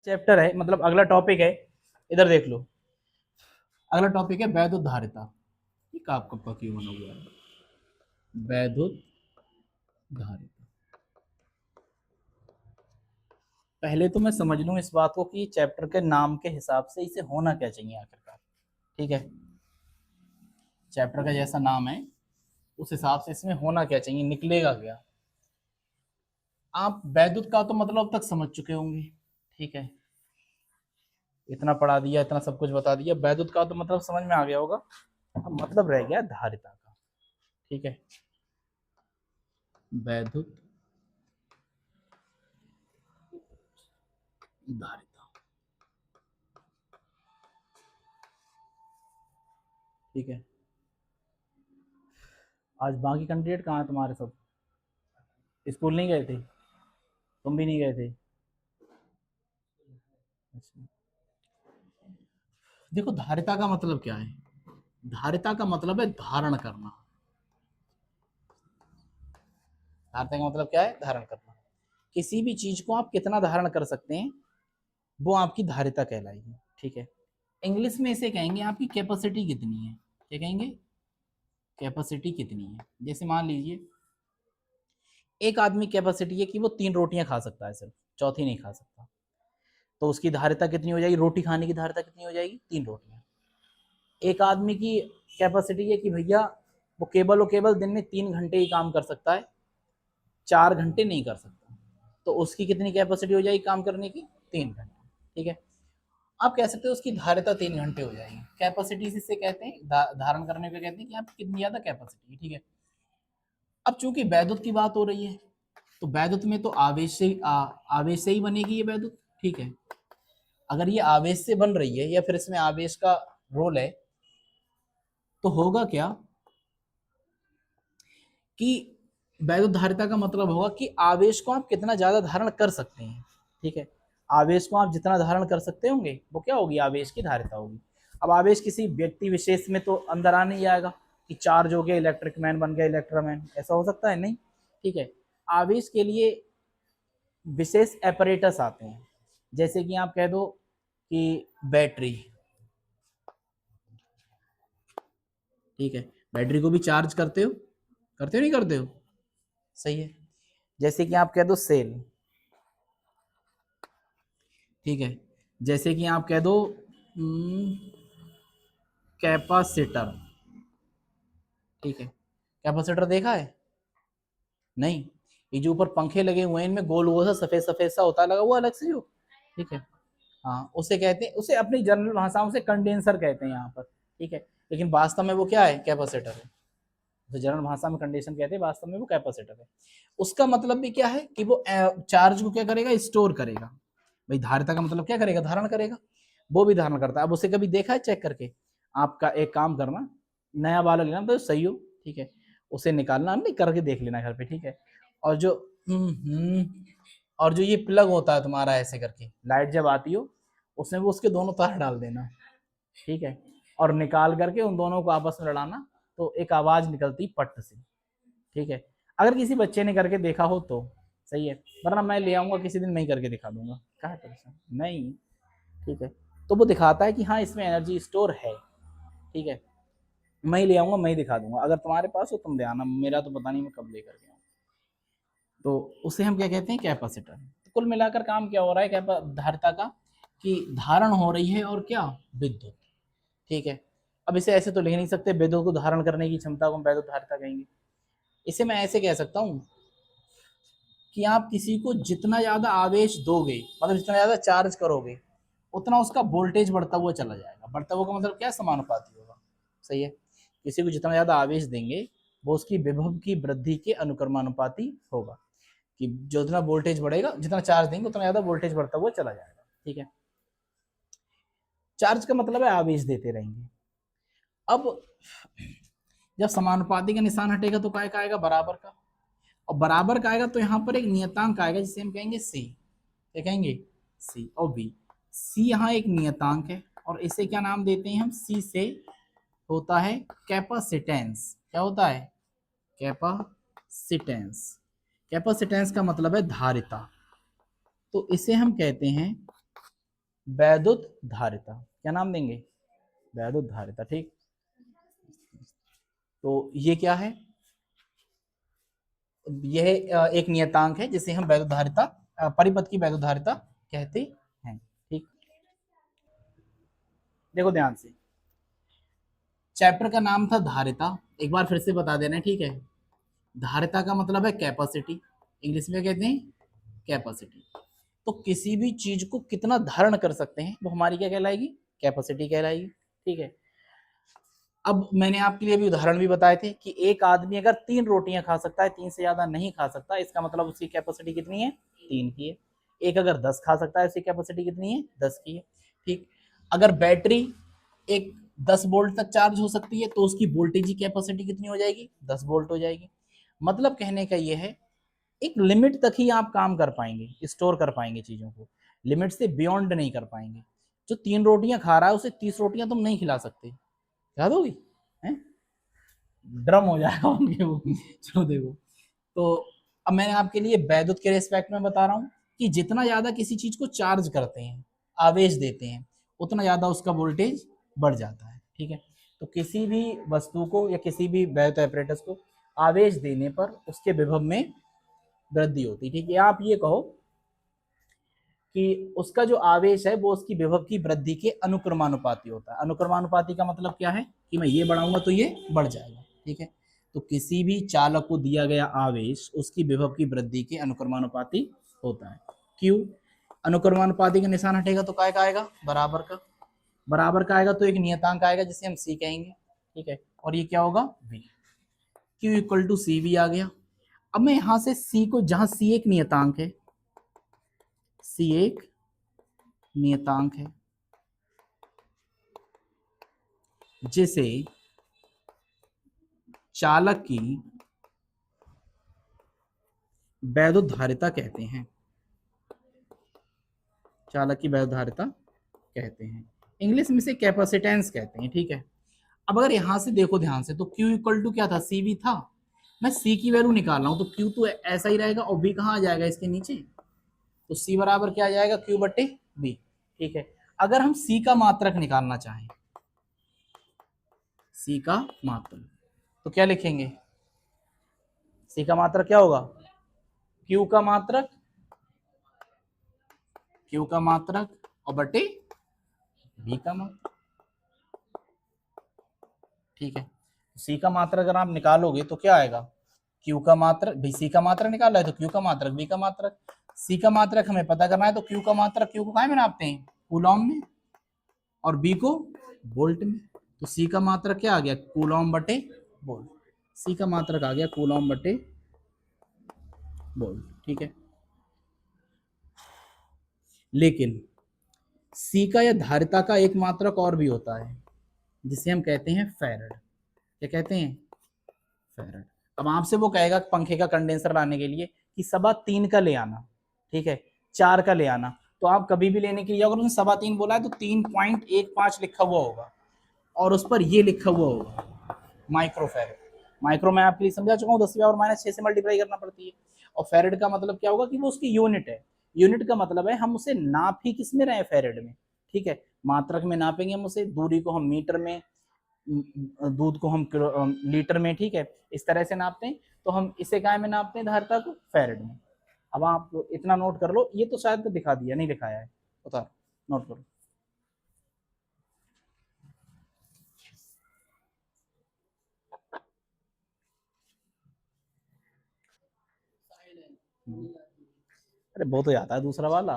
Chapter है, मतलब अगला टॉपिक है, इधर देख लो। अगला टॉपिक है वैद्युत धारिता। ये काप कप का क्यों बना हुआ है? वैद्युत धारिता। पहले तो मैं समझ लूँ इस बात को कि चैप्टर के नाम के हिसाब से इसे होना क्या चाहिए आखिरकार। ठीक है, चैप्टर का जैसा नाम है उस हिसाब से इसमें होना क्या चाहिए, निकलेगा क्या। आप वैद्युत का तो मतलब अब तक समझ चुके होंगे। ठीक है, इतना पढ़ा दिया, इतना सब कुछ बता दिया, वैद्युत का तो मतलब समझ में आ गया होगा। अब मतलब रह गया धारिता का। ठीक है, वैद्युत धारिता। ठीक है, आज बाकी कैंडिडेट कहाँ है तुम्हारे सब? स्कूल नहीं गए थे? तुम भी नहीं गए थे? अच्छा। देखो धारिता का मतलब क्या है? धारिता का मतलब है धारण करना। धारिता का मतलब क्या है? धारण करना। किसी भी चीज को आप कितना धारण कर सकते हैं वो आपकी धारिता कहलाएगी। ठीक है, इंग्लिश में इसे कहेंगे आपकी कैपेसिटी कितनी है। क्या कहेंगे? कैपेसिटी कितनी है। जैसे मान लीजिए एक आदमी कैपेसिटी है कि वो 3 रोटियां खा सकता है, सिर्फ चौथी नहीं खा सकता, तो उसकी धारिता कितनी हो जाएगी? रोटी खाने की धारिता कितनी हो जाएगी? 3 रोटियां। एक आदमी की कैपेसिटी है कि भैया वो केवल दिन में 3 घंटे ही काम कर सकता है, 4 घंटे नहीं कर सकता, तो उसकी कितनी कैपेसिटी हो जाएगी काम करने की? 3 घंटे। ठीक है, आप कह सकते हो उसकी धारिता 3 घंटे हो जाएगी। कैपेसिटी इसे कहते हैं, धारण करने पे कहते हैं कि आप कितनी ज्यादा कैपेसिटी है। ठीक है, अब चूंकि वैद्युत की बात हो रही है तो वैद्युत में तो आवेश से ही बनेगी ये वैद्युत। ठीक है, अगर ये आवेश से बन रही है या फिर इसमें आवेश का रोल है तो होगा क्या कि वैद्युत धारिता का मतलब होगा कि आवेश को आप कितना ज्यादा धारण कर सकते हैं। ठीक है, आवेश को आप जितना धारण कर सकते होंगे वो क्या होगी? आवेश की धारिता होगी। अब आवेश किसी व्यक्ति विशेष में तो अंदर आ नहीं आएगा कि चार्ज हो गया इलेक्ट्रिक मैन बन गया इलेक्ट्रोमैन, ऐसा हो सकता है? नहीं। ठीक है, आवेश के लिए विशेष एपरेटस आते हैं, जैसे कि आप कह दो कि बैटरी। ठीक है, बैटरी को भी चार्ज करते हो? करते हो नहीं करते हो? सही है। जैसे कि आप कह दो सेल। ठीक है, जैसे कि आप कह दो कैपेसिटर। ठीक है, कैपेसिटर देखा है? नहीं। ये जो ऊपर पंखे लगे हुए हैं इनमें गोल गोल सा सफेद सफेद सा होता है लगा हुआ अलग से जो। ठीक है, हाँ उसे कहते हैं, उसे अपनी जनरल भाषाओं से कंडेंसर कहते हैं यहाँ पर। ठीक है, लेकिन वास्तव में वो क्या है? कैपेसिटर है। तो जनरल भाषा में कंडीशन कहते हैं, वास्तव में वो कैपेसिटर है। उसका मतलब भी क्या है कि वो चार्ज को क्या करेगा? स्टोर करेगा। भाई धारिता का मतलब क्या करेगा? धारण करेगा। वो भी धारण करता है। अब उसे कभी देखा है चेक करके? आपका एक काम करना, नया वाला लेना तो सही हो। ठीक है, उसे निकालना नहीं, करके देख लेना घर पे। ठीक है, और जो और जो ये प्लग होता है तुम्हारा ऐसे करके लाइट जब आती हो उसमें वो उसके दोनों तार डाल देना। ठीक है, और निकाल करके उन दोनों को आपस में लड़ाना, तो एक आवाज निकलती पट से। ठीक है, अगर किसी बच्चे ने करके देखा हो तो सही है, वरना मैं ले आऊंगा किसी दिन, मैं ही करके दिखा दूंगा। क्या है परेशान नहीं? ठीक है, तो वो दिखाता है कि हाँ इसमें एनर्जी स्टोर है। ठीक है, मैं ही ले आऊंगा, मैं ही दिखा दूंगा। अगर तुम्हारे पास हो तुम ले आना, मेरा तो पता नहीं मैं कब लेकर के आऊँ। तो उसे हम क्या कहते हैं? कैपेसिटर। तो कुल मिलाकर काम क्या हो रहा है धारिता का? कि धारण हो रही है और क्या? विद्युत। ठीक है, अब इसे ऐसे तो लिख नहीं सकते विद्युत को धारण करने की क्षमता को हम वैद्युत धारिता कहेंगे। इसे मैं ऐसे कह सकता हूँ कि आप किसी को जितना ज्यादा आवेश दोगे, मतलब जितना ज्यादा चार्ज करोगे, उतना उसका वोल्टेज बढ़ता हुआ चला जाएगा। बढ़ता हुआ का मतलब क्या? समानुपाती होगा। सही है, किसी को जितना ज्यादा आवेश देंगे वो उसकी विभव की वृद्धि के अनुक्रमानुपाती होगा। कि जो जितना वोल्टेज बढ़ेगा, जितना चार्ज देंगे उतना ज्यादा वोल्टेज बढ़ता हुआ चला जाएगा। ठीक है, चार्ज का मतलब है आवेश देते रहेंगे। अब जब समानुपाती का निशान हटेगा तो काय का आएगा? बराबर का। और बराबर का आएगा तो यहाँ पर एक नियतांक आएगा जिसे हम कहेंगे सी। क्या कहेंगे? सी और बी। सी यहाँ एक नियतांक है और इसे क्या नाम देते हैं हम? सी से होता है कैपेसिटेंस। क्या होता है? कैपेसिटेंस। कैपेसिटेंस का मतलब है धारिता। तो इसे हम कहते हैं वैद्युत धारिता, क्या नाम देंगे? वैद्युत धारिता। ठीक, तो ये क्या है? यह एक नियतांक है जिसे हम वैद्युत धारिता, परिपथ की वैद्युत धारिता कहते हैं। ठीक, देखो ध्यान से, चैप्टर का नाम था धारिता, एक बार फिर से बता देना, ठीक है। धारिता का मतलब है कैपेसिटी, इंग्लिश में कहते हैं कैपेसिटी। तो किसी भी चीज को कितना धारण कर सकते हैं वो हमारी क्या कहलाएगी? कैपेसिटी कहलाएगी। ठीक है, अब मैंने आपके लिए भी उदाहरण भी बताए थे कि एक आदमी अगर 3 रोटियां खा सकता है, 3 से ज्यादा नहीं खा सकता, इसका मतलब उसकी कैपेसिटी कितनी है? 3 की है। एक अगर 10 खा सकता है, उसकी कैपेसिटी कितनी है? 10 की है। ठीक, अगर बैटरी एक 10 वोल्ट तक चार्ज हो सकती है तो उसकी वोल्टेज की कैपेसिटी कितनी हो जाएगी? 10 वोल्ट हो जाएगी। मतलब कहने का ये है, एक लिमिट तक ही आप काम कर पाएंगे, स्टोर कर पाएंगे चीजों को, लिमिट से बियॉन्ड नहीं कर पाएंगे। जो 3 रोटियां खा रहा है उसे 30 रोटियां तुम नहीं खिला सकते, याद होगी हैं? ड्रम हो जाएगा उनके वो। चलो देखो, तो अब मैंने आपके लिए वैद्युत के रेस्पेक्ट में बता रहा हूँ कि जितना ज्यादा किसी चीज को चार्ज करते हैं, आवेश देते हैं, उतना ज्यादा उसका वोल्टेज बढ़ जाता है। ठीक है, तो किसी भी वस्तु को या किसी भी वैद्युत एपरेटस को आवेश देने पर उसके विभव में वृद्धि होती है। ठीक है, आप ये कहो कि उसका जो आवेश है वो उसकी विभव की वृद्धि के अनुक्रमानुपाती होता है। अनुक्रमानुपाती का मतलब क्या है कि मैं ये बढ़ाऊंगा तो ये बढ़ जाएगा। ठीक है, तो किसी भी चालक को दिया गया आवेश उसकी विभव की वृद्धि के अनुक्रमानुपाती होता है। क्यों? अनुक्रमानुपाती का निशान हटेगा तो काय का आएगा? बराबर का। बराबर का आएगा तो एक नियतांक आएगा जिसे हम सी कहेंगे। ठीक है, और ये क्या होगा? v। Q इक्वल टू सी भी आ गया। अब मैं यहां से सी को, जहां सी एक नियतांक है, सी एक नियतांक है जिसे चालक की वैद्युत धारिता कहते हैं, चालक की वैद्युत धारिता कहते हैं, इंग्लिश में से कैपेसिटेंस कहते हैं। ठीक है, अब अगर यहां से देखो ध्यान से, तो Q इक्वल टू क्या था? CV था। मैं C की वैल्यू निकाल रहा हूं तो Q तो ऐसा ही रहेगा और V कहाँ आ जाएगा? इसके नीचे। तो C बराबर क्या आ जाएगा? Q बटे V। ठीक है, अगर हम C का मात्रक निकालना चाहें, C का मात्रक, तो क्या लिखेंगे? C का मात्रक क्या होगा? Q का मात्रक, Q का मात्रक और बटे V का मात्रक। ठीक है, C का मात्रक अगर आप निकालोगे तो क्या आएगा? Q का मात्रक, भी C का मात्रक निकाला है तो Q का मात्रक, V का मात्रक। C का मात्रक हमें पता करना है तो Q का मात्रक, Q को काय में नापते हैं? कूलॉम में, और B को वोल्ट में। तो C का मात्रक क्या आ गया? कूलॉम बटे वोल्ट। C का मात्रक आ गया कूलॉम बटे वोल्ट। ठीक है, लेकिन C का या धारिता का एक मात्रक और भी होता है जिसे हम कहते हैं फैरड। क्या कहते हैं? फैरड। अब आपसे वो कहेगा पंखे का कंडेंसर लाने के लिए कि 3.25 का ले आना, ठीक है, 4 का ले आना, तो आप कभी भी लेने के लिए, अगर उसने 3.25 बोला है तो 3.15 लिखा हुआ होगा और उस पर ये लिखा हुआ होगा माइक्रो फैरड। माइक्रो मैं आपके लिए समझा चुका हूँ, 10⁻⁶ से मल्टीप्लाई करना पड़ती है। और फैरड का मतलब क्या होगा कि वो उसकी यूनिट है। यूनिट का मतलब है हम उसे नाप ही किस में रहे? फैरड में। ठीक है, मात्रक में नापेंगे हम उसे, दूरी को हम मीटर में, दूध को हम लीटर में। ठीक है, इस तरह से नापते हैं। तो हम इसे काय में नापते हैं? धारिता को फैरड में। अब आप इतना नोट कर लो, ये तो शायद दिखा दिया, नहीं दिखाया है, बता, नोट करो। अरे बहुत हो जाता है दूसरा वाला।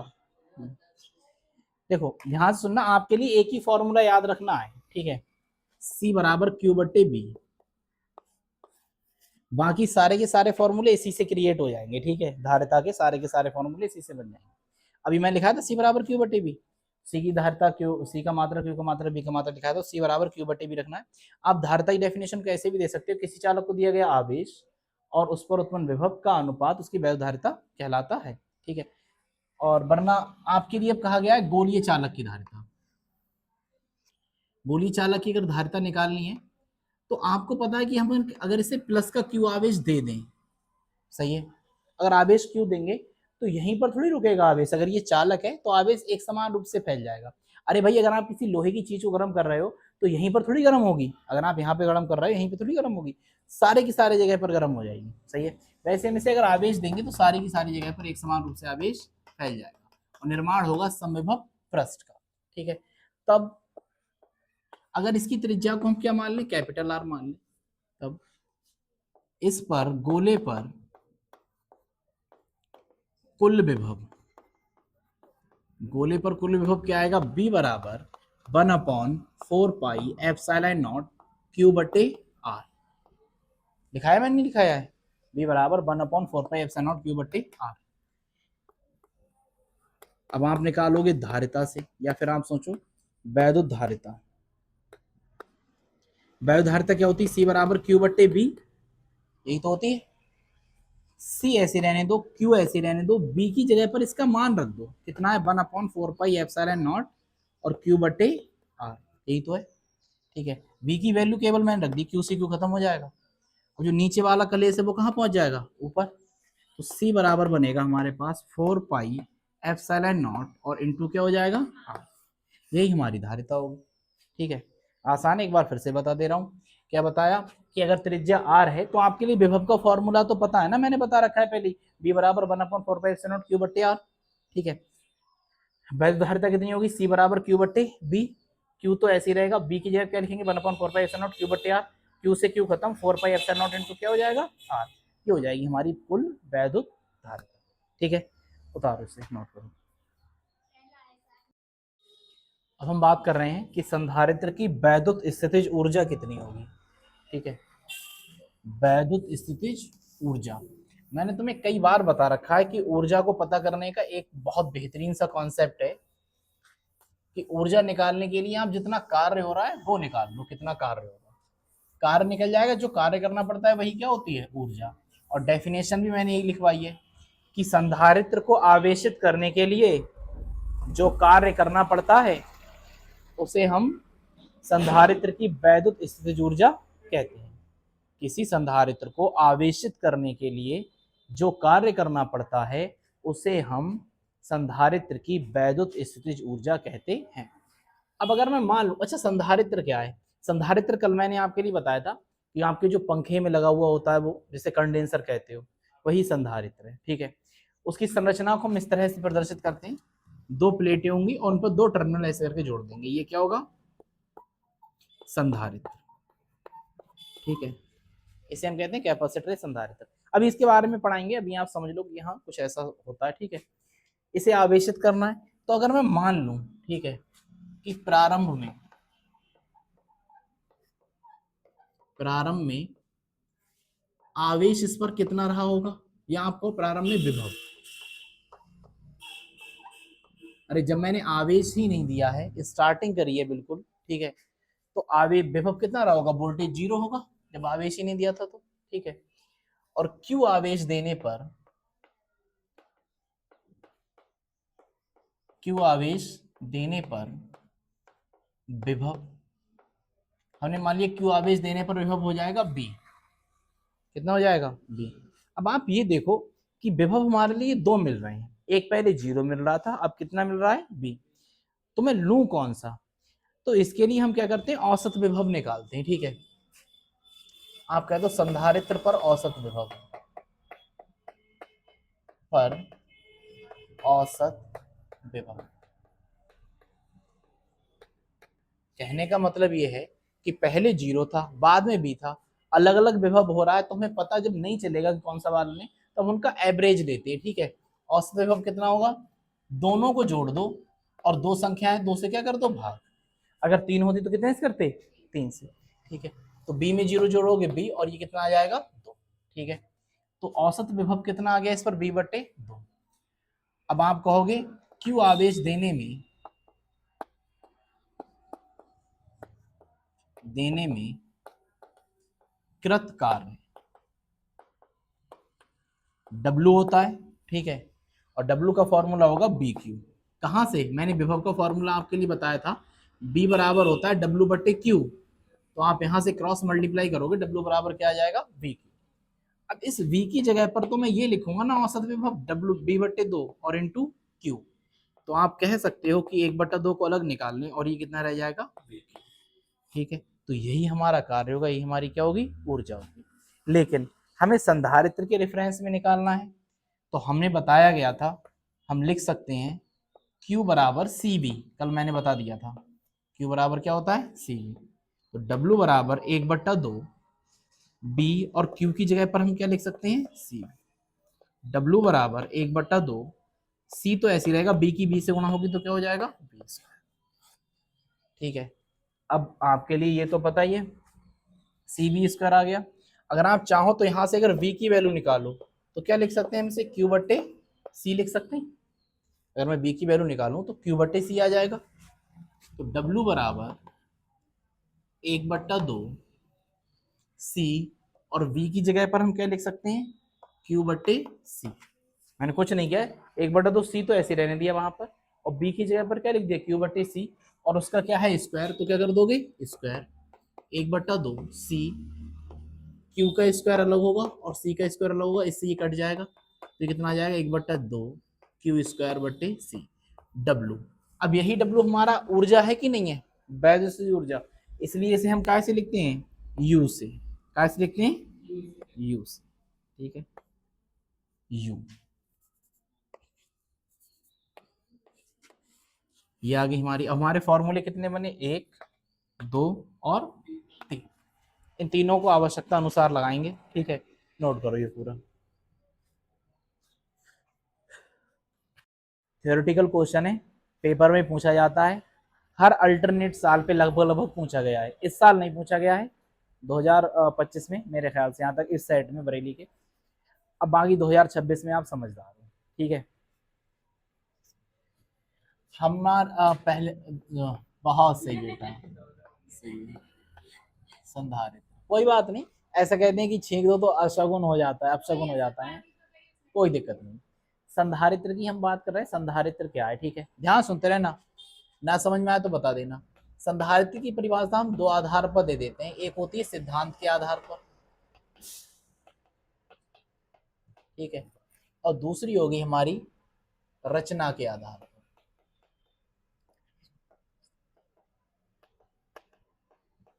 देखो ध्यान से सुनना, आपके लिए एक ही फॉर्मूला याद रखना है। ठीक है, C बराबर Q बट्टे B, बाकी सारे के सारे फॉर्मूले इसी से क्रिएट हो जाएंगे। ठीक है, धारिता के सारे फॉर्मूले इसी से बन जाएंगे। अभी मैं लिखा था C बराबर Q बट्टे B, C की धारिता Q, C का मात्रा Q का मात्रा B का मात्रा लिखा था, C बराबर Q बट्टे B रखना है। आप धारिता की डेफिनेशन कैसे भी दे सकते हो, किसी चालक को दिया गया आवेश और उस पर उत्पन्न विभव का अनुपात उसकी वैद्युत धारिता कहलाता है। ठीक है, और वरना आपके लिए अब कहा गया है गोलीय चालक की धारिता। गोलीय चालक की अगर धारिता निकालनी है तो आपको पता है कि हम अगर इसे प्लस का Q आवेश दे दें, सही है, अगर आवेश Q देंगे तो यहीं पर थोड़ी रुकेगा आवेश। अगर ये चालक है तो आवेश एक समान रूप से फैल जाएगा। अरे भाई अगर आप किसी लोहे की चीज को गर्म कर रहे हो तो यहीं पर थोड़ी गर्म होगी, अगर आप यहाँ पे गर्म कर रहे हो यहीं पे थोड़ी गर्म होगी, सारे की सारे जगह पर गर्म हो जाएगी। सही है। वैसे में से अगर आवेश देंगे तो सारी की सारी जगह पर एक समान रूप से आवेश फैल जाएगा और निर्माण होगा समविभव पृष्ठ का। ठीक है। तब अगर इसकी त्रिज्या को हम क्या मान लें, कैपिटल आर मान लें, तब इस पर गोले पर कुल विभव, गोले पर कुल विभव क्या आएगा, बी बराबर 1/4 पाई Q बटे आर। लिखाया मैंने, नहीं लिखाया है, बी बराबर 1/4 पाई Q बटे आर। अब आप निकालोगे धारिता से, या फिर आप सोचो वैद्युत धारिता। वैद्युत धारिता क्या होती है, सी बराबर Q बटे बी, यही तो होती है। सी ऐसे रहने दो, क्यू ऐसे रहने दो, बी की जगह पर इसका मान रख दो, कितना है 1/4 पाई और क्यू बटे आर, यही तो है। ठीक है। बी की वैल्यू केवल मैंने रख दी, क्यू से क्यू खत्म हो जाएगा, और जो नीचे वाला कलेश है वो कहाँ पहुंच जाएगा, ऊपर। तो सी बराबर बनेगा हमारे पास 4 पाई और इंटू क्या हो जाएगा आर, यही हमारी धारिता होगी। ठीक है। आसान है, एक बार फिर से बता दे रहा हूँ। क्या बताया कि अगर त्रिज्या आर है तो आपके लिए विभव का फॉर्मूला तो पता है ना, मैंने बता रखा है पहले, बी बराबर 1/4 क्यू बटे आर। ठीक है। वैद्युत धारिता कितनी होगी, सी बराबर क्यू बटे बी, क्यू तो ऐसे ही रहेगा, बी की जगह क्या लिखेंगे 1/4 क्यू बटे आर, क्यू से क्यू खत्म, 4 पाई इंटू क्या हो जाएगा आर, ये हो जाएगी हमारी कुल वैद्युत धारिता। ठीक है। उतारो इसे, नोट करो। अब हम बात कर रहे हैं कि संधारित्र की वैद्युत स्थितिज ऊर्जा कितनी होगी। ठीक है। वैद्युत स्थितिज ऊर्जा, मैंने तुम्हें कई बार बता रखा है कि ऊर्जा को पता करने का एक बहुत बेहतरीन सा कॉन्सेप्ट है कि ऊर्जा निकालने के लिए आप जितना कार्य हो रहा है वो निकाल लो, कितना कार्य हो रहा है, कार्य निकल जाएगा, जो कार्य करना पड़ता है वही क्या होती है, ऊर्जा। और डेफिनेशन भी मैंने यही लिखवाई है कि संधारित्र को आवेशित करने के लिए जो कार्य करना पड़ता है उसे हम संधारित्र की वैद्युत स्थितिज ऊर्जा कहते हैं। किसी संधारित्र को आवेशित करने के लिए जो कार्य करना पड़ता है उसे हम संधारित्र की वैद्युत स्थितिज ऊर्जा कहते हैं। अब अगर मैं मान लूं, अच्छा संधारित्र क्या है, संधारित्र कल मैंने आपके लिए बताया था कि आपके जो पंखे में लगा हुआ होता है वो जिसे कंडेंसर कहते हो, वही संधारित्र है। ठीक है। उसकी संरचना को हम इस तरह से प्रदर्शित करते हैं, दो प्लेटें होंगी और उन पर दो टर्मिनल ऐसे करके जोड़ देंगे, ये क्या होगा, संधारित्र। ठीक है। इसे हम कहते हैं कैपेसिटर संधारित्र। अभी इसके बारे में पढ़ाएंगे, अभी आप समझ लो कि हाँ कुछ ऐसा होता है। ठीक है। इसे आवेशित करना है, तो अगर मैं मान लूं, ठीक है, कि प्रारंभ में आवेश इस पर कितना रहा होगा, या आपको प्रारंभ में विभव, अरे जब मैंने आवेश ही नहीं दिया है, स्टार्टिंग करी है बिल्कुल, ठीक है, तो आवेश विभव कितना रहा होगा, वोल्टेज 0 होगा जब आवेश ही नहीं दिया था तो। ठीक है। और क्यू आवेश देने पर, क्यू आवेश देने पर विभव, हमने मान लिया क्यू आवेश देने पर विभव हो जाएगा बी, कितना हो जाएगा बी। अब आप ये देखो कि विभव हमारे लिए दो मिल रहे हैं, एक पहले 0 मिल रहा था, अब कितना मिल रहा है बी, तो मैं लूं कौन सा, तो इसके लिए हम क्या करते हैं, औसत विभव निकालते हैं। ठीक है। आप कह दो संधारित्र पर औसत विभव, पर औसत विभव, कहने का मतलब ये है कि पहले 0 था, बाद में बी था, अलग अलग विभव हो रहा है, तो हमें पता जब नहीं चलेगा कि कौन सा वाला लें, तब उनका एवरेज लेते हैं। ठीक है। औसत विभव कितना होगा, दोनों को जोड़ दो और दो संख्या है, दो से क्या कर दो भाग, अगर 3 होती तो कितने से करते, 3 से। ठीक है। तो बी में 0 जोड़ोगे बी, और ये कितना आ जाएगा 2। ठीक है। तो औसत विभव कितना आ गया इस पर, बी बटे 2। अब आप कहोगे क्यू आवेश देने में कृत कार्य W होता है। ठीक है। और W का फॉर्मूला होगा बी क्यू। कहां से, मैंने विभव का फॉर्मूला आपके लिए बताया था, B बराबर होता है W बटे क्यू, तो आप यहां से क्रॉस मल्टीप्लाई करोगे, W बराबर क्या आ जाएगा बी क्यू। अब इस v की जगह पर तो मैं ये लिखूंगा ना औसत विभव w b बट्टे 2 और इंटू q। तो आप कह सकते हो कि 1/2 को अलग निकाल लें और ये कितना रह जाएगा v। ठीक है, तो यही हमारा कार्य होगा, यही हमारी क्या होगी, ऊर्जा होगी। लेकिन हमें संधारित्र के रेफरेंस में निकालना है, तो हमने बताया गया था हम लिख सकते हैं Q बराबर सी बी, कल मैंने बता दिया था Q बराबर क्या होता है सी बी। तो W बराबर 1/2 B और Q की जगह पर हम क्या लिख सकते हैं सी। W बराबर 1/2 C तो ऐसी रहेगा, B की B से गुणा होगी तो क्या हो जाएगा B स्क्वायर। ठीक है, अब आपके लिए ये तो पता ही है सी बी स्क्वायर आ गया। अगर आप चाहो तो यहां से अगर V की वैल्यू निकालो तो क्या लिख सकते हैं हम इसे Q बट्टे C लिख सकते हैं। अगर मैं B की वैल्यू निकालूं तो Q बट्टे C आ जाएगा। तो W बराबर 1/2 C और V की जगह पर हम क्या लिख सकते हैं Q बट्टे C। मैंने कुछ नहीं किया, 1/2 C तो ऐसे रहने दिया वहां पर और B की जगह पर क्या लिख दिया Q बट्टे C और उसका क्या है स्क्वायर, तो क्या कर दोगे स्क्वायर 1/2 C, Q का स्क्वायर अलग होगा और C का स्क्वायर अलग होगा, इससे ये कट जाएगा तो कितना आ जाएगा 1/2 Q स्क्वायर बट्टे C W। अब यही W हमारा ऊर्जा है कि नहीं है, वैद्युत ऊर्जा, इसलिए इसे हम काय से लिखते हैं U से, काय से लिखते हैं U से। ठीक है U, ये आ गई हमारी। अब हमारे फॉर्मूले कितने बने 1 2 और 3, इन तीनों को आवश्यकता अनुसार लगाएंगे। ठीक है, नोट करो ये पूरा थ्योरेटिकल क्वेश्चन है, पेपर में पूछा जाता है, हर अल्टरनेट साल पे लगभग लगभग पूछा गया है। इस साल नहीं पूछा गया है 2025 में मेरे ख्याल से, यहाँ तक इस सेट में बरेली के। अब बाकी 2026 में आप समझदार हो। ठीक है, हमारा पहले बहुत सही बेटा, सही संधारित्र, कोई बात नहीं, ऐसा कहते हैं कि छींक दो तो अशगुन हो जाता है, अपशगुन हो जाता है, कोई दिक्कत नहीं। संधारित्र की हम बात कर रहे हैं, संधारित्र क्या है। ठीक है, ध्यान सुनते रहना, ना समझ में आए तो बता देना। संधारित्र की परिभाषा हम दो आधार पर दे देते हैं, एक होती है सिद्धांत के आधार पर, ठीक है, और दूसरी होगी हमारी रचना के आधार पर।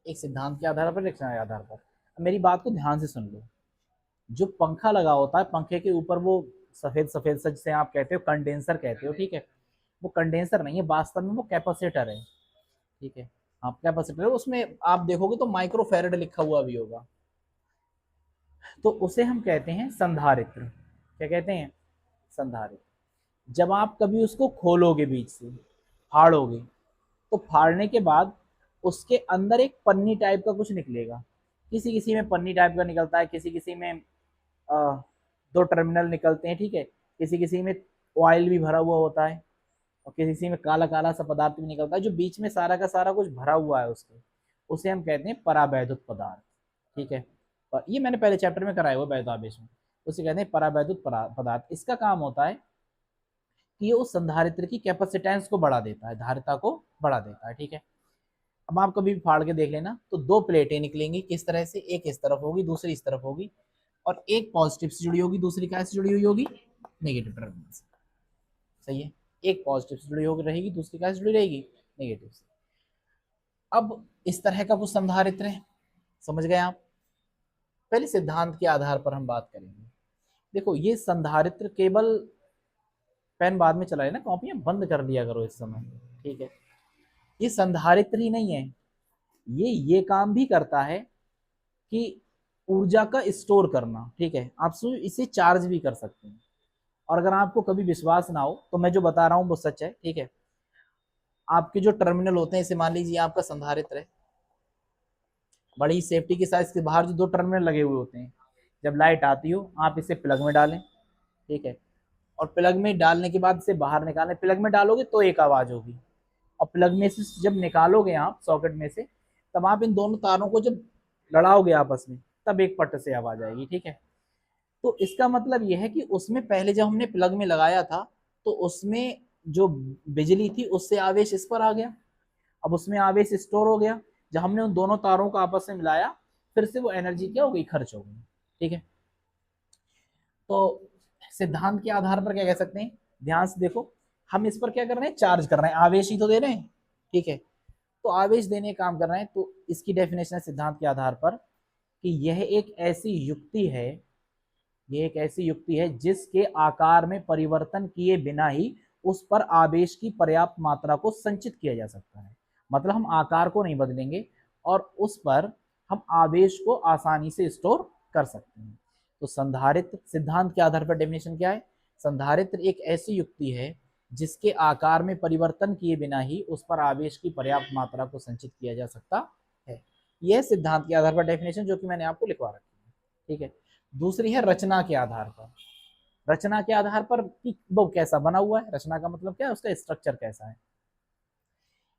एक सिद्धांत के आधार पर, रचना के आधार पर। मेरी बात को ध्यान से सुन लो, जो पंखा लगा होता है पंखे के ऊपर वो सफेद सफेद सा जिसे आप कहते हो कंडेंसर कहते हो, ठीक है, वो कंडेंसर नहीं है, वास्तव में वो कैपेसिटर है। ठीक है, आप कैपेसिटर, उसमें आप देखोगे तो माइक्रो फैरेड लिखा हुआ भी होगा, तो उसे हम कहते हैं संधारित्र। क्या कहते हैं संधारित्र। जब आप कभी उसको खोलोगे बीच से, फाड़ोगे, तो फाड़ने के बाद उसके अंदर एक पन्नी टाइप का कुछ निकलेगा, किसी किसी में पन्नी टाइप का निकलता है, किसी किसी में दो टर्मिनल निकलते हैं, ठीक है, किसी किसी में ऑयल भी भरा हुआ होता है और किसी किसी में काला काला सा पदार्थ भी निकलता है, जो बीच में सारा का सारा कुछ भरा हुआ है उसके, उसे हम कहते हैं परावैद्युत पदार्थ। ठीक है, और ये मैंने पहले चैप्टर में कराया हुआ वैद्यावेश में, उसे कहते हैं परावैद्युत पदार्थ। इसका काम होता है कि ये उस संधारित्र की कैपेसिटेंस को बढ़ा देता है, धारिता को बढ़ा देता है। ठीक है, अब आप कभी भी फाड़ के देख लेना तो दो प्लेटें निकलेंगी, किस तरह से, एक इस तरफ होगी दूसरी इस तरफ होगी, और एक पॉजिटिव से जुड़ी होगी दूसरी क्या से जुड़ी हुई होगी नेगेटिव टर्मिनल से। सही है, एक पॉजिटिव से जुड़ी होगी रहेगी, दूसरी क्या से जुड़ी रहेगी नेगेटिव से। अब इस तरह का कुछ संधारित्र है, समझ गए आप। पहले सिद्धांत के आधार पर हम बात करेंगे। देखो ये संधारित्र केवल, पेन बाद में चलाए ना, कॉपियां बंद कर दिया करो इस समय। ठीक है, ये संधारित्र ही नहीं है, ये काम भी करता है कि ऊर्जा का स्टोर करना। ठीक है, आप इसे चार्ज भी कर सकते हैं, और अगर आपको कभी विश्वास ना हो तो मैं जो बता रहा हूँ वो सच है। ठीक है, आपके जो टर्मिनल होते हैं, इसे मान लीजिए आपका संधारित्र है, बड़ी सेफ्टी के साथ इसके बाहर जो दो टर्मिनल लगे हुए होते हैं, जब लाइट आती हो आप इसे प्लग में डालें। ठीक है, और प्लग में डालने के बाद इसे बाहर निकालें, प्लग में डालोगे तो एक आवाज होगी, और प्लग में से जब निकालोगे आप सॉकेट में से, तब आप इन दोनों तारों को जब लड़ाओगे आपस में, तब एक पट से आवाज आएगी। ठीक है, तो इसका मतलब यह है कि उसमें पहले जब हमने प्लग में लगाया था तो उसमें जो बिजली थी उससे आवेश इस पर आ गया, अब उसमें आवेश स्टोर हो गया, जब हमने उन दोनों तारों को आपस में मिलाया फिर से वो एनर्जी क्या हो गई, खर्च हो गई। ठीक है, तो सिद्धांत के आधार पर क्या कह सकते हैं, ध्यान से देखो, हम इस पर क्या कर रहे हैं, चार्ज कर रहे हैं, आवेश ही तो दे रहे हैं, ठीक है। तो आवेश देने का काम कर रहे हैं, तो इसकी डेफिनेशन है सिद्धांत के आधार पर कि यह एक ऐसी युक्ति है, ये एक ऐसी युक्ति है जिसके आकार में परिवर्तन किए बिना ही उस पर आवेश की पर्याप्त मात्रा को संचित किया जा सकता है। मतलब हम आकार को नहीं बदलेंगे और उस पर हम आवेश को आसानी से स्टोर कर सकते हैं। तो संधारित्र सिद्धांत के आधार पर डेफिनेशन क्या है, संधारित्र एक ऐसी युक्ति है जिसके आकार में परिवर्तन किए बिना ही उस पर आवेश की पर्याप्त मात्रा को संचित किया जा सकता है। यह सिद्धांत के आधार पर डेफिनेशन जो कि मैंने आपको लिखवा रखी है, ठीक है। दूसरी है रचना के आधार पर। रचना के आधार पर कि वो कैसा बना हुआ है, रचना का मतलब क्या है, उसका स्ट्रक्चर कैसा है।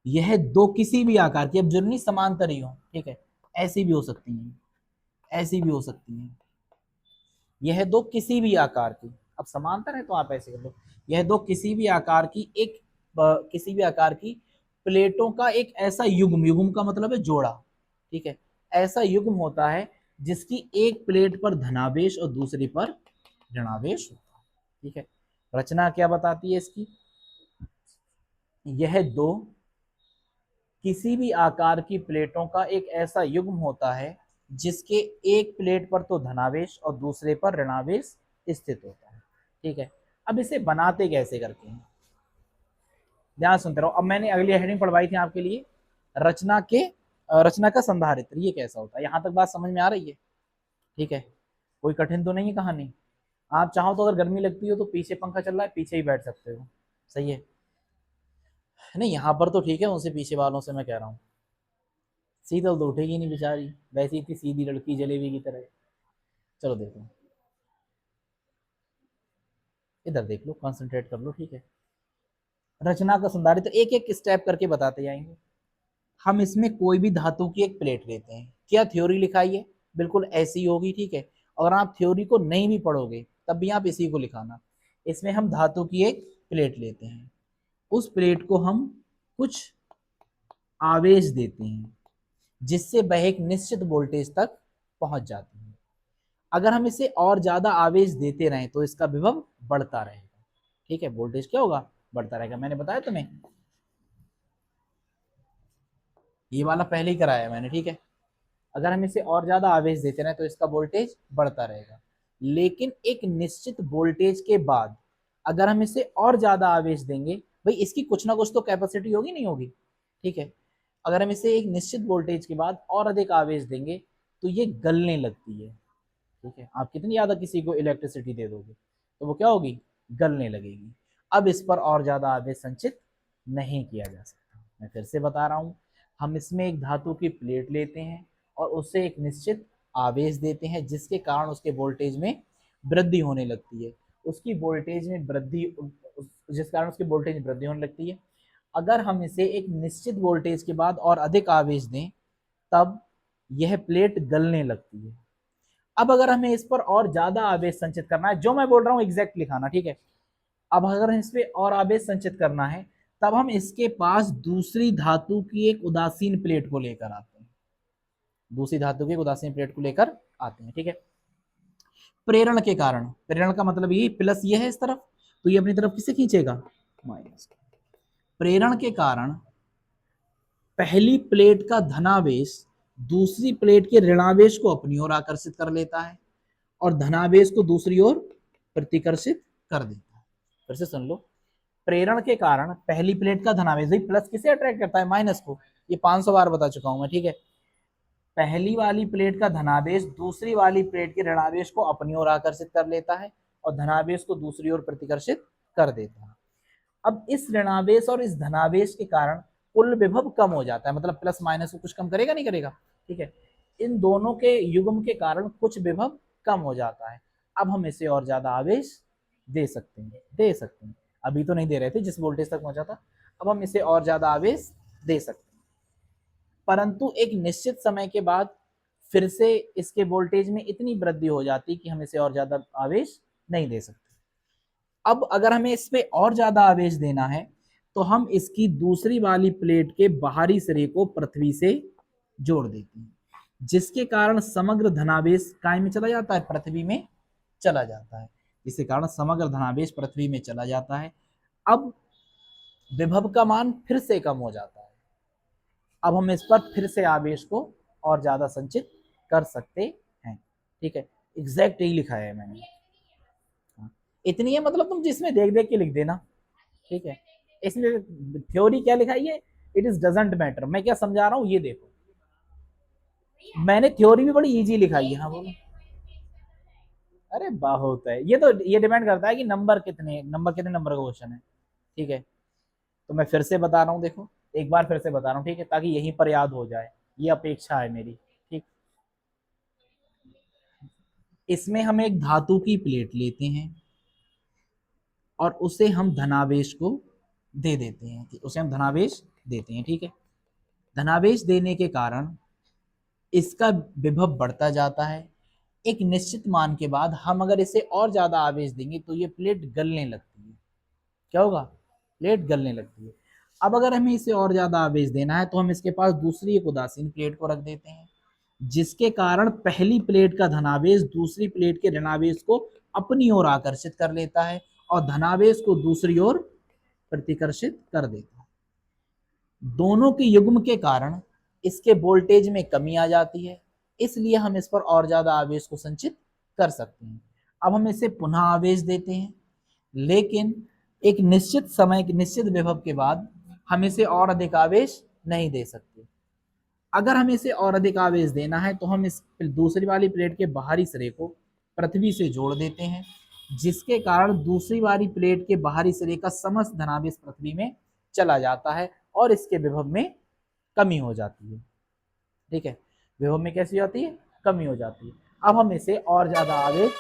यह दो किसी भी आकार की, अब जरूरी नहीं समांतर ही हो, ठीक है, ऐसी भी हो सकती है, ऐसी भी हो सकती है। यह दो किसी भी आकार की, अब समांतर है तो आप ऐसे कर लो, यह दो किसी भी आकार की एक किसी भी आकार की प्लेटों का एक ऐसा युग्म, युग्म का मतलब है जोड़ा, ठीक है, ऐसा युग्म होता है जिसकी एक प्लेट पर धनावेश और दूसरी पर ऋणावेश होता है, ठीक है। रचना क्या बताती है इसकी, यह दो किसी भी आकार की प्लेटों का एक ऐसा युग्म होता है जिसके एक प्लेट पर तो धनावेश और दूसरे पर ऋणावेश स्थित होता है, ठीक है। अब इसे बनाते कैसे करके हैं, ध्यान सुनते रहो। अब मैंने अगली हेडिंग पढ़वाई थी आपके लिए, रचना का संधारित्र, ये कैसा होता है, यहां तक बात समझ में आ रही है, ठीक है, कोई कठिन तो नहीं है कहानी। आप चाहो तो अगर गर्मी लगती हो तो पीछे पंखा चल रहा है, पीछे ही बैठ सकते हो, सही है, नहीं यहाँ पर तो ठीक है, उनसे पीछे वालों से मैं कह रहा हूँ, शीतल तो उठेगी नहीं बेचारी, वैसे इतनी सीधी लड़की जलेबी की तरह। चलो देखो, इधर देख लो, कंसंट्रेट कर लो, ठीक है। रचना का संधारित्र तो एक एक स्टेप करके बताते जाएंगे। हम इसमें कोई भी धातु की एक प्लेट लेते हैं, क्या थ्योरी लिखाई है, बिल्कुल ऐसी होगी, ठीक है। अगर आप थ्योरी को नहीं भी पढ़ोगे तब भी आप इसी को लिखाना। इसमें हम धातु की एक प्लेट लेते हैं, उस प्लेट को हम कुछ आवेश देते हैं जिससे वह एक निश्चित वोल्टेज तक पहुंच जाती है। अगर हम इसे और ज्यादा आवेश देते रहें तो इसका विभव बढ़ता रहेगा, ठीक है, वोल्टेज क्या होगा, बढ़ता रहेगा। मैंने बताया तुम्हें, ये वाला पहले ही कराया मैंने, ठीक है। अगर हम इसे और ज्यादा आवेश देते रहें तो इसका वोल्टेज बढ़ता रहेगा, लेकिन एक निश्चित वोल्टेज के बाद अगर हम इसे और ज्यादा आवेश देंगे, भाई इसकी कुछ ना कुछ तो कैपेसिटी होगी, नहीं होगी, ठीक है। अगर हम इसे एक निश्चित वोल्टेज के बाद और अधिक आवेश देंगे तो ये गलने लगती है, ठीक है। आप कितनी ज्यादा किसी को इलेक्ट्रिसिटी दे दोगे तो वो क्या होगी, गलने लगेगी। अब इस पर और ज्यादा आवेश संचित नहीं किया जा सकता। मैं फिर से बता रहा हूं, हम इसमें एक धातु की प्लेट लेते हैं और उससे एक निश्चित आवेश देते हैं जिसके कारण उसके वोल्टेज में वृद्धि होने लगती है, उसकी वोल्टेज में वृद्धि, जिस कारण उसकी वोल्टेज में वृद्धि होने लगती है। अगर हम इसे एक निश्चित वोल्टेज के बाद और अधिक आवेश दें तब यह प्लेट गलने लगती है। अब अगर हमें इस पर और ज्यादा आवेश संचित करना है, जो मैं बोल रहा हूं एग्जैक्ट लिखाना, ठीक है। अब अगर इस पे और आवेश संचित करना है तब हम इसके पास दूसरी धातु की एक उदासीन प्लेट को लेकर आते हैं, दूसरी धातु की उदासीन प्लेट को लेकर आते हैं, ठीक है। प्रेरण के कारण, प्रेरण का मतलब ये प्लस ये है इस तरफ, तो ये अपनी तरफ किसे खींचेगा, माइनस। प्रेरण के कारण पहली प्लेट का धनावेश दूसरी प्लेट के ऋणावेश को अपनी ओर आकर्षित कर लेता है और धनावेश को दूसरी ओर प्रतिकर्षित कर देता है। फिर से सुन लो, प्रेरण के कारण पहली प्लेट का धनावेश, भाई प्लस किसे अट्रैक्ट करता है, माइनस को, ये 500 बार बता चुका हूं मैं, ठीक है। पहली वाली प्लेट का धनावेश दूसरी वाली प्लेट के ऋणावेश को अपनी ओर आकर्षित कर लेता है और धनावेश को दूसरी ओर प्रतिकर्षित कर देता है। अब इस ऋणावेश और इस धनावेश के कारण कुल विभव कम हो जाता है, मतलब प्लस माइनस को कुछ कम करेगा, नहीं करेगा, ठीक है। इन दोनों के युग्म के कारण कुछ विभव कम हो जाता है। अब हम इसे और ज्यादा आवेश दे सकते हैं, दे सकते हैं, अभी तो नहीं दे रहे थे जिस वोल्टेज तक पहुंचा था, अब हम इसे और ज्यादा आवेश दे सकते हैं, परंतु एक निश्चित समय के बाद फिर से इसके वोल्टेज में इतनी वृद्धि हो जाती कि हम इसे और ज्यादा आवेश नहीं दे सकते। अब अगर हमें इस पे और ज्यादा आवेश देना है तो हम इसकी दूसरी वाली प्लेट के बाहरी सिरे को पृथ्वी से जोड़ देते हैं, जिसके कारण समग्र धनावेश काय में चला जाता है, पृथ्वी में चला जाता है। जिसके कारण समग्र धनावेश पृथ्वी में चला जाता है। अब विभव का मान फिर से कम हो जाता है। अब हम इस पर फिर से आवेश को और ज्यादा संचित कर सकते हैं। ठीक है, एग्जैक्ट यही लिखा है मैंने। इतनी है, मतलब तुम जिसमें देख देख के लिख देना। ठीक है, इसमें थ्योरी क्या लिखा है, इट इज डजंट मैटर। मैं क्या समझा रहा हूँ ये देखो, मैंने थ्योरी भी बड़ी इजी लिखाई है। हाँ बोलो। अरे बहुत है, ये तो ये डिपेंड करता है कि नंबर कितने नंबर का क्वेश्चन है। ठीक है, तो मैं फिर से बता रहा हूँ, देखो एक बार फिर से बता रहा हूँ, ठीक है, ताकि यहीं पर याद हो जाए, ये अपेक्षा है मेरी। ठीक, इसमें हम एक धातु की प्लेट लेते हैं और उसे हम धनावेश को दे देते हैं, उसे हम धनावेश देते हैं। ठीक है, धनावेश देने के कारण इसका विभव बढ़ता जाता है। एक निश्चित मान के बाद हम अगर इसे और ज्यादा आवेश देंगे तो ये प्लेट गलने लगती है। क्या होगा, प्लेट गलने लगती है। अब अगर हमें इसे और ज्यादा आवेश देना है तो हम इसके पास दूसरी एक उदासीन प्लेट को रख देते हैं, जिसके कारण पहली प्लेट का धनावेश दूसरी प्लेट के ऋणावेश को अपनी ओर आकर्षित कर लेता है और धनावेश को दूसरी ओर प्रतिकर्षित कर देता है। दोनों के युग्म के कारण इसके वोल्टेज में कमी आ जाती है, इसलिए हम इस पर और ज्यादा आवेश को संचित कर सकते हैं। अब हम इसे पुनः आवेश देते हैं, लेकिन एक निश्चित समय निश्चित विभव के बाद हम इसे और अधिक आवेश नहीं दे सकते। अगर हमें इसे और अधिक आवेश देना है तो हम इस दूसरी वाली प्लेट के बाहरी सिरे को पृथ्वी से जोड़ देते हैं, जिसके कारण दूसरी वाली प्लेट के बाहरी सिरे का समस्त धनावेश पृथ्वी में चला जाता है और इसके विभव में कमी हो जाती है। ठीक है, विभव में कैसी होती है, कमी हो जाती है। अब हम इसे और ज्यादा आवेश,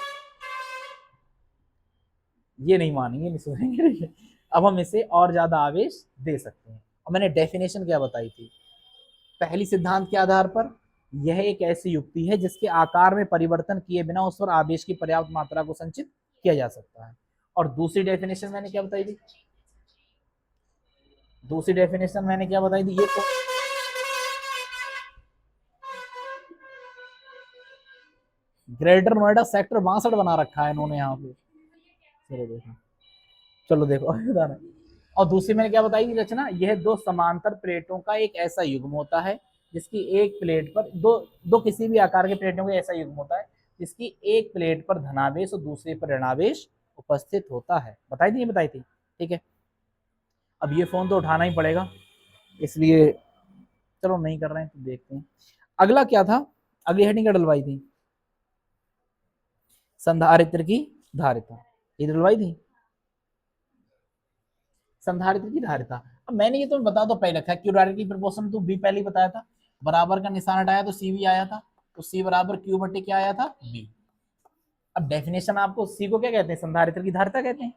ये नहीं मानेंगे, नहीं सुनेंगे। अब हम इसे और ज्यादा आवेश दे सकते हैं। और मैंने डेफिनेशन क्या बताई थी, पहली सिद्धांत के आधार पर यह एक ऐसी युक्ति है जिसके आकार में परिवर्तन किए बिना उस पर आवेश की पर्याप्त मात्रा को संचित किया जा सकता है। और दूसरी डेफिनेशन मैंने क्या बताई थी, दूसरी डेफिनेशन मैंने क्या बताई थी, ये तो ग्रेटर नोएडा सेक्टर 62 बना रखा है इन्होंने यहाँ पे। चलो देखो, चलो देखो बता। और दूसरी मैंने क्या बताई थी रचना, यह दो समांतर प्लेटों का एक ऐसा युग्म होता है जिसकी एक प्लेट पर दो दो किसी भी आकार के प्लेटों का ऐसा युग्म होता है जिसकी एक प्लेट पर धनावेश और दूसरे पर ऋणावेश उपस्थित होता है। बताई थी, ये बताई थी। ठीक है, अब ये फोन तो उठाना ही पड़ेगा, इसलिए चलो नहीं कर रहे हैं तो देखते हैं अगला क्या था। अगली हेडिंग क्या डलवाई थी, संधारित्र की धारिता, ये डलवाई थी, संधारित्र की धारिता। अब मैंने ये तो बता दो पहले रखा है, Q directly proportional to B पहले ही बताया था, बराबर का निशान हटाया तो सी भी आया था, तो सी बराबर क्यू बटे क्या आया था, बी। अब डेफिनेशन आपको, सी को क्या कहते हैं, संधारित्र की धारिता कहते हैं।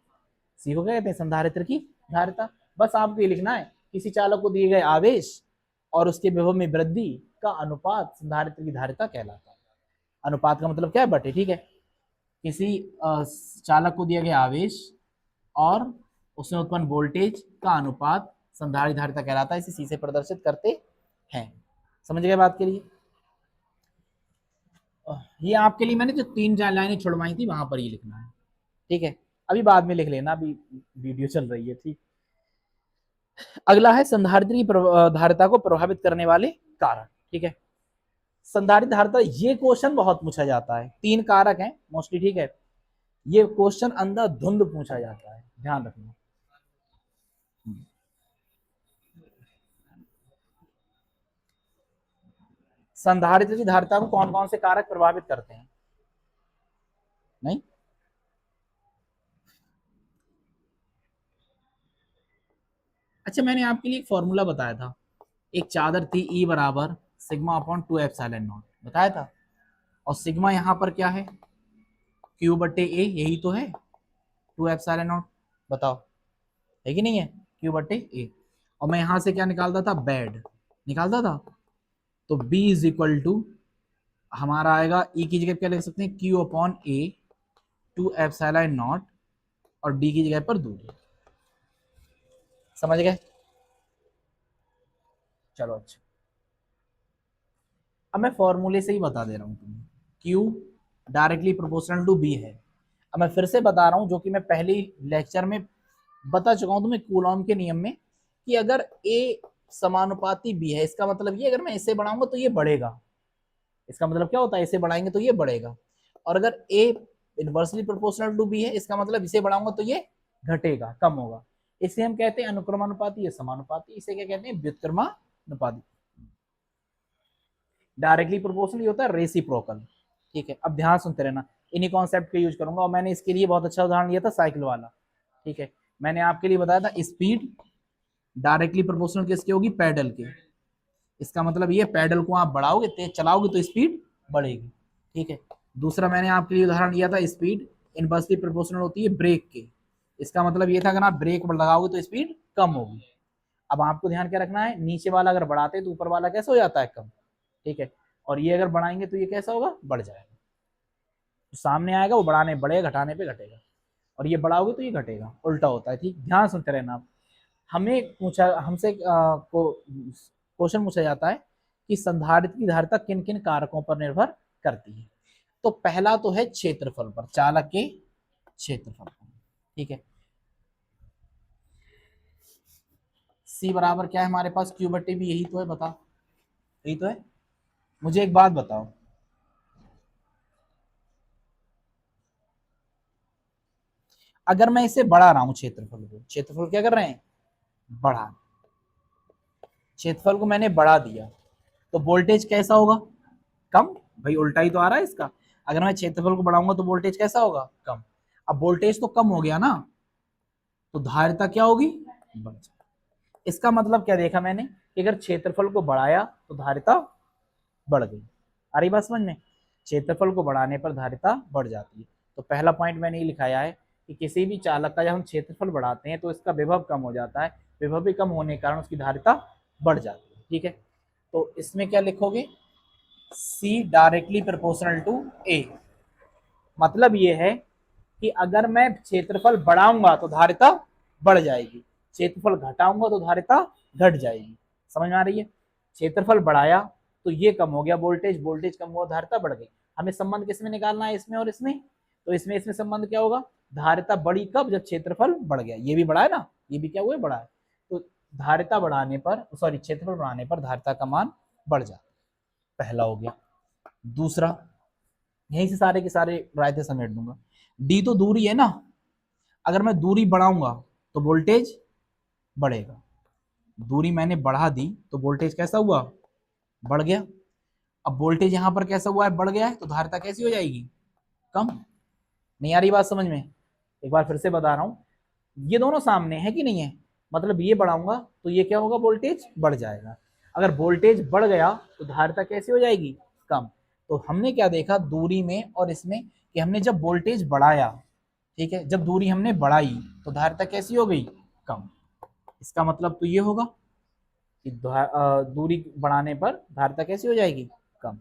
सी को क्या कहते हैं, संधारित्र की धारिता। बस आपको ये लिखना है, किसी चालक को दिए गए आवेश और उसके विभव में वृद्धि का अनुपात संधारित्र की धारिता कहलाता है। अनुपात का मतलब क्या है, बटे। ठीक है, किसी चालक को दिया गया आवेश और उसमें उत्पन्न वोल्टेज का अनुपात संधारित्र धारिता कहलाता है, इसे सी से प्रदर्शित करते हैं। समझ गए बात के लिए। ये आपके लिए मैंने जो 3-4 लाइनें छुड़वाई थी वहां पर ये लिखना है। ठीक है, अभी बाद में लिख लेना, अभी वीडियो चल रही है। ठीक, अगला है संधारित्र की धारिता को प्रभावित करने वाले कारक। ठीक है, संधारित्र धारिता, ये क्वेश्चन बहुत पूछा जाता है, 3 कारक हैं मोस्टली। ठीक है, ये क्वेश्चन अंधाधुंध पूछा जाता है, ध्यान रखना। संधारित्र की धारिता को कौन कौन से कारक प्रभावित करते हैं, नहीं अच्छा, मैंने आपके लिए एक फॉर्मूला बताया था, एक चादर थी ई बराबर सिग्मा अपॉन 2 एप्सिलॉन नॉट, बताया था। और सिग्मा यहाँ पर क्या है, क्यू बटे ए, यही तो है, 2 एप्सिलॉन नॉट। बताओ है कि नहीं है, क्यू बटे ए। और मैं यहां से क्या निकालता था, बेड निकालता था, तो B इज इक्वल टू हमारा आएगा, ई की जगह क्या लिख सकते हैं, Q upon A 2 epsilon not, और डी की जगह पर दूरी। समझ गए, चलो अच्छा। अब मैं फॉर्मूले से ही बता दे रहा हूं तुम्हें, Q directly proportional to B है। अब मैं फिर से बता रहा हूं, जो कि मैं पहले लेक्चर में बता चुका हूं तुम्हें कूलॉम के नियम में, कि अगर ए समानुपाती बी है, इसका मतलब ये अगर मैं इसे बढ़ाऊंगा तो ये बढ़ेगा। इसका मतलब क्या होता है, इसे बढ़ाएंगे तो ये बढ़ेगा। और अगर ए इनवर्सली प्रोपोर्शनल टू बी है, इसका मतलब इसे बढ़ाऊंगा तो ये घटेगा, कम होगा। इसे हम कहते हैं अनुक्रमानुपाती या समानुपाती। इसे क्या कहते हैं, व्युत्क्रमानुपाती। डायरेक्टली प्रोपोर्शनल होता है रेसिप्रोकल। ठीक है, अब ध्यान सुनते रहना, इन्हीं कॉन्सेप्ट का यूज करूंगा। और मैंने इसके लिए बहुत अच्छा उदाहरण लिया था साइकिल वाला। ठीक है, मैंने आपके लिए बताया था स्पीड डायरेक्टली प्रोपोर्शनल किसके होगी, पैडल के। इसका मतलब ये पैडल को आप बढ़ाओगे, तेज चलाओगे तो स्पीड बढ़ेगी। ठीक है, दूसरा मैंने आपके लिए उदाहरण दिया था स्पीड इनवर्सली प्रोपोर्शनल होती है ब्रेक के। इसका मतलब ये था अगर आप ब्रेक लगाओगे तो स्पीड कम होगी। अब आपको ध्यान क्या रखना है, नीचे वाला अगर बढ़ाते तो ऊपर वाला कैसे हो जाता है, कम। ठीक है, और ये अगर बढ़ाएंगे तो ये कैसा होगा, बढ़ जाएगा। तो सामने आएगा वो बढ़ाने बढ़ेगा, घटाने पे घटेगा, और ये बढ़ाओगे तो ये घटेगा, उल्टा होता है। ठीक, ध्यान सुनते रहना आप। हमें पूछा, हमसे क्वेश्चन पूछा जाता है कि संधारित्र की धारिता किन किन कारकों पर निर्भर करती है। तो पहला तो है क्षेत्रफल पर, चालक के क्षेत्रफल पर। ठीक है, सी बराबर क्या है हमारे पास, क्यू बट्टे भी, यही तो है, बता, यही तो है। मुझे एक बात बताओ, अगर मैं इसे बढ़ा रहा हूं क्षेत्रफल को, क्षेत्रफल क्या कर रहे हैं, बढ़ा, क्षेत्रफल को मैंने बढ़ा दिया, तो वोल्टेज कैसा होगा, कम। भाई उल्टा ही तो आ रहा है इसका। अगर मैं क्षेत्रफल को बढ़ाऊंगा तो वोल्टेज कैसा होगा, कम। अब वोल्टेज तो कम हो गया ना, तो धारिता क्या होगी, बढ़ जाएगी। इसका मतलब क्या देखा मैंने, कि अगर क्षेत्रफल को बढ़ाया तो धारिता बढ़ गई। आ रही बात समझ में, क्षेत्रफल को बढ़ाने पर धारिता बढ़ जाती है। तो पहला पॉइंट मैंने ये लिखाया है कि किसी भी चालक का जब हम क्षेत्रफल बढ़ाते हैं तो इसका विभव कम हो जाता है, विभव भी कम होने के कारण उसकी धारिता बढ़ जाती है। ठीक है, तो इसमें क्या लिखोगे, सी डायरेक्टली प्रोपोर्शनल टू ए। मतलब ये है कि अगर मैं क्षेत्रफल बढ़ाऊंगा तो धारिता बढ़ जाएगी, क्षेत्रफल घटाऊंगा तो धारिता घट जाएगी। समझ में आ रही है, क्षेत्रफल बढ़ाया तो ये कम हो गया वोल्टेज, वोल्टेज कम हुआ धारिता बढ़ गई। हमें संबंध किसमें निकालना है, इसमें और इसमें। तो इसमें संबंध क्या होगा, धारिता बढ़ी कब, जब क्षेत्रफल बढ़ गया। ये भी बढ़ा है ना, ये भी क्या हुआ, बढ़ा है। तो धारिता बढ़ाने पर, सॉरी क्षेत्रफल बढ़ाने पर धारिता का मान बढ़ जाता है। पहला हो गया। दूसरा, यहीं से सारे के सारे रायते समेट दूंगा। डी तो दूरी है ना, अगर मैं दूरी बढ़ाऊंगा तो वोल्टेज बढ़ेगा। दूरी मैंने बढ़ा दी तो वोल्टेज कैसा हुआ, बढ़ गया। अब वोल्टेज यहां पर कैसा हुआ है, बढ़ गया है, तो धारिता कैसी हो जाएगी, कम। नहीं आ रही बात समझ में, एक बार फिर से बता रहा हूं, ये दोनों सामने है कि नहीं है, मतलब ये बढ़ाऊंगा तो ये क्या होगा, वोल्टेज बढ़ जाएगा। अगर वोल्टेज बढ़ गया तो धारिता कैसी हो जाएगी, कम। तो हमने क्या देखा दूरी में और इसमें, कि हमने जब वोल्टेज बढ़ाया, ठीक है, जब दूरी हमने बढ़ाई तो धारिता कैसी हो गई, कम। इसका मतलब तो ये होगा कि दूरी बढ़ाने पर धारिता कैसी हो जाएगी, कम।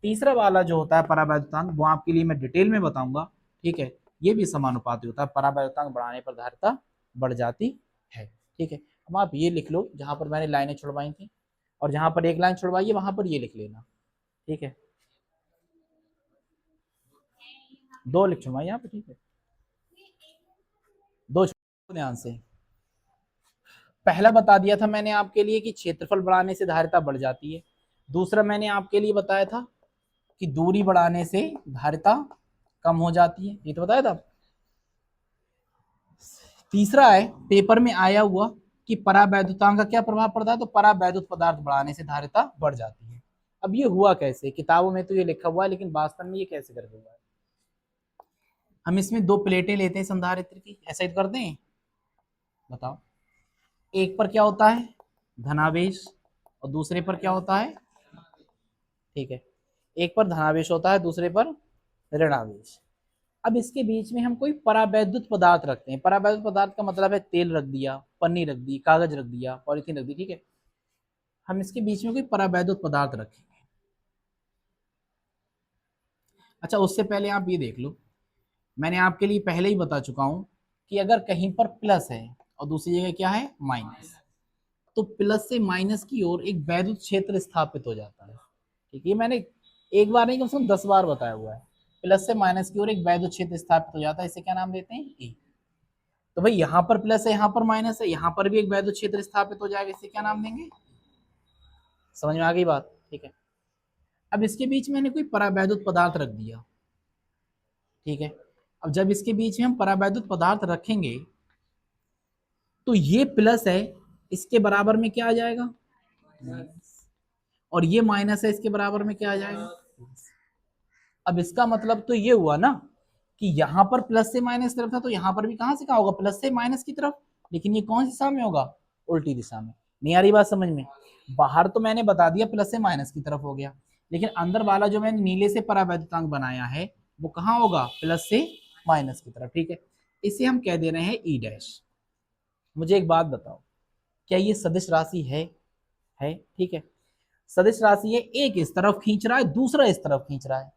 तीसरा वाला जो होता है परावैद्युतांक, वो आपके लिए मैं डिटेल में बताऊंगा। ठीक है, ये भी समानुपाती होता है, परावैद्युतांक बढ़ाने पर धारिता बढ़ जाती है। ठीक है, अब आप ये लिख लो जहां पर मैंने लाइनें छुड़वाई थी, और जहां पर एक लाइन छुड़वाई है वहां पर ये लिख लेना। ठीक है, दो लिख छुड़वाई यहाँ पे। ठीक है, दो ध्यान से। पहला बता दिया था मैंने आपके लिए कि क्षेत्रफल बढ़ाने से धारिता बढ़ जाती है। दूसरा मैंने आपके लिए बताया था कि दूरी बढ़ाने से धारिता कम हो जाती है, ये तो बताया था। तीसरा है, पेपर में आया हुआ कि परावैद्युतांक का क्या प्रभाव पड़ता है, तो परावैद्युत पदार्थ बढ़ाने से धारिता बढ़ जाती है। अब ये हुआ कैसे, किताबों में तो ये लिखा हुआ है, लेकिन वास्तव में ये कैसे करके हुआ है। हम इसमें दो प्लेटें लेते हैं संधारित्र की, ऐसा ही करते हैं, बताओ। एक पर क्या होता है, धनावेश, और दूसरे पर क्या होता है, ठीक है, एक पर धनावेश होता है, दूसरे पर ऋणावेश। अब इसके बीच में हम कोई परावैद्युत पदार्थ रखते हैं। परावैद्युत पदार्थ का मतलब है तेल रख दिया, पन्नी रख दी, कागज रख दिया, पॉलिथीन रख दी। ठीक है, हम इसके बीच में कोई परावैद्युत पदार्थ रखेंगे। अच्छा, उससे पहले आप ये देख लो, मैंने आपके लिए पहले ही बता चुका हूं कि अगर कहीं पर प्लस है और दूसरी जगह क्या है, माइनस, तो प्लस से माइनस की ओर एक वैद्युत क्षेत्र स्थापित हो जाता है। ठीक है, ये मैंने एक बार नहीं कम से कम 10 बार बताया हुआ है। प्लस से माइनस की ओर एक वैद्युत क्षेत्र स्थापित हो जाता है, इसे क्या नाम देते हैं, ई। तो भाई यहाँ पर प्लस है, यहाँ पर माइनस है, यहाँ पर भी एक वैद्युत क्षेत्र स्थापित हो जाएगा, इसे क्या नाम देंगे, समझ में आ गई बात, ठीक है। अब इसके बीच में मैंने कोई परावैद्युत पदार्थ रख दिया, ठीक है। अब जब इसके बीच में हम परावैद्युत पदार्थ रखेंगे तो ये प्लस है, इसके बराबर में क्या आ जाएगा, और ये माइनस है, इसके बराबर में क्या आ जाएगा। अब इसका मतलब तो ये हुआ ना कि यहाँ पर प्लस से माइनस तरफ था, तो यहाँ पर भी कहां से कहा होगा, प्लस से माइनस की तरफ, लेकिन ये कौन सी दिशा में होगा, उल्टी दिशा में। नहीं आ रही बात समझ में, बाहर तो मैंने बता दिया प्लस से माइनस की तरफ हो गया, लेकिन अंदर वाला जो मैंने नीले से परावैद्युतांक बनाया है वो कहाँ होगा, प्लस से माइनस की तरफ, ठीक है। इसे हम कह दे रहे हैं ई डैश। मुझे एक बात बताओ, क्या ये सदिश राशि है, ठीक है। सदिश राशि है, एक इस तरफ खींच रहा है, दूसरा इस तरफ खींच रहा है,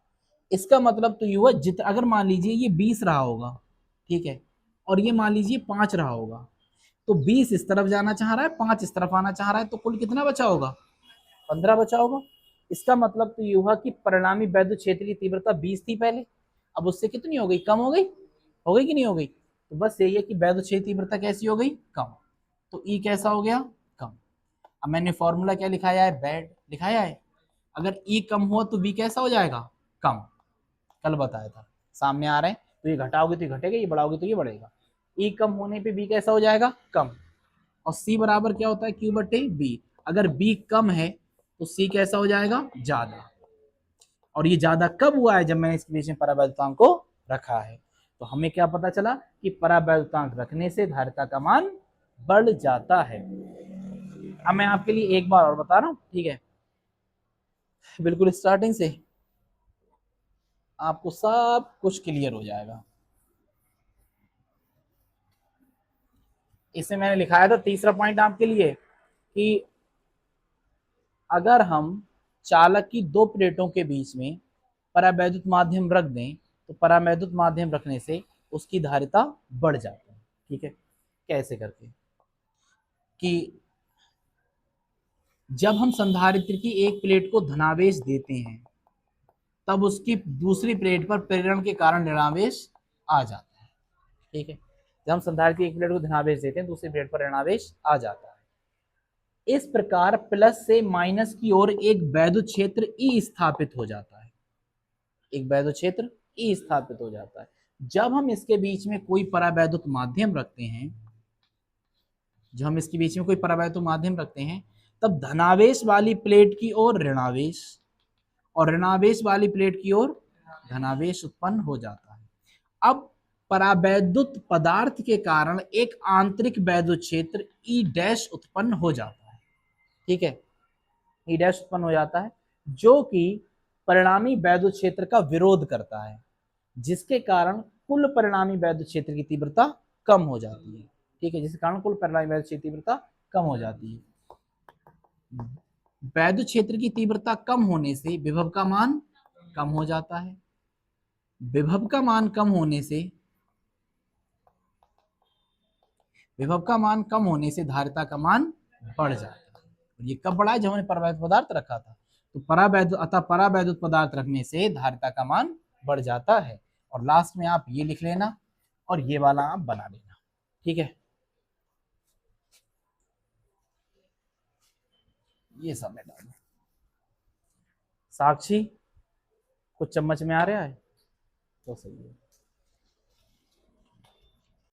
इसका मतलब तो ये हुआ अगर मान लीजिए ये 20 रहा होगा, ठीक है, और ये मान लीजिए 5 रहा होगा, तो 20 इस तरफ जाना चाह रहा है, 5 इस तरफ आना चाह रहा है, तो कुल कितना बचा होगा, 15 बचा होगा। इसका मतलब तो ये हुआ कि परिणामी वैद्युत क्षेत्र की तीव्रता 20 थी पहले, अब उससे कितनी हो गई, कम हो गई कि नहीं हो गई। तो बस यही है कि वैद्युत क्षेत्र तीव्रता कैसी हो गई, कम। तो ई कैसा हो गया, कम। अब मैंने फॉर्मूला क्या लिखाया है, बैड लिखाया है। अगर ई कम हुआ तो बी कैसा हो जाएगा, कम। कल बताया था, सामने आ रहे हैं, तो ये घटाओगे तो ये घटेगा, ये बढ़ाओगे तो ये बढ़ेगा। ई कम होने पे बी कैसा हो जाएगा, कम। और सी बराबर क्या होता है, क्यू बटे बी। अगर बी कम है तो सी कैसा हो जाएगा, ज्यादा। और ये ज्यादा कब हुआ है, जब मैंने इसके बीच में परावैद्युतांक को रखा है। तो हमें क्या पता चला कि परावैद्युतांक रखने से धारिता का मान बढ़ जाता है। अब मैं आपके लिए एक बार और बता रहा हूं, ठीक है, बिल्कुल स्टार्टिंग से आपको सब कुछ क्लियर हो जाएगा। इसमें मैंने लिखाया था तीसरा पॉइंट आपके लिए कि अगर हम चालक की दो प्लेटों के बीच में परावैद्युत माध्यम रख दें तो परावैद्युत माध्यम रखने से उसकी धारिता बढ़ जाती है, ठीक है। कैसे करके, कि जब हम संधारित्र की एक प्लेट को धनावेश देते हैं तब उसकी दूसरी प्लेट पर प्रेरण के कारण ऋणावेश आ जाता है, ठीक है। जब हम संधारित्र की एक प्लेट को धनावेश देते हैं दूसरी प्लेट पर ऋणावेश आ जाता है। इस प्रकार प्लस से माइनस की ओर एक वैद्युत क्षेत्र ई स्थापित हो जाता है, एक वैद्युत क्षेत्र ई स्थापित हो जाता है। जब हम इसके बीच में कोई परावैद्युत माध्यम रखते हैं, जब हम इसके बीच में कोई परावैद्युत माध्यम रखते हैं तब धनावेश वाली प्लेट की ओर ऋणावेश और ऋणावेश वाली प्लेट की ओर धनावेश उत्पन्न हो जाता है। अब परावैद्युत पदार्थ के कारण एक आंतरिक वैद्युत क्षेत्र ई डैश उत्पन्न हो जाता है, ठीक है। ई डैश उत्पन्न हो जाता है जो कि परिणामी वैद्युत क्षेत्र का विरोध करता है, जिसके कारण कुल परिणामी वैद्युत क्षेत्र की तीव्रता कम हो जाती है, ठीक है। जिसके कारण कुल परिणामी वैद्युत क्षेत्र की तीव्रता कम हो जाती है। वैद्युत क्षेत्र की तीव्रता कम होने से विभव का मान कम हो जाता है, विभव का मान कम होने से धारिता का मान बढ़ जाता है। ये कब बढ़ा है, जब हमने परावैद्युत पदार्थ रखा था। तो परावैद्युत पदार्थ रखने से धारिता का मान बढ़ जाता है। और लास्ट में आप ये लिख लेना और ये वाला आप बना लेना, ठीक है। ये सब में डालो। साक्षी कुछ चम्मच में आ रहा है तो सही है।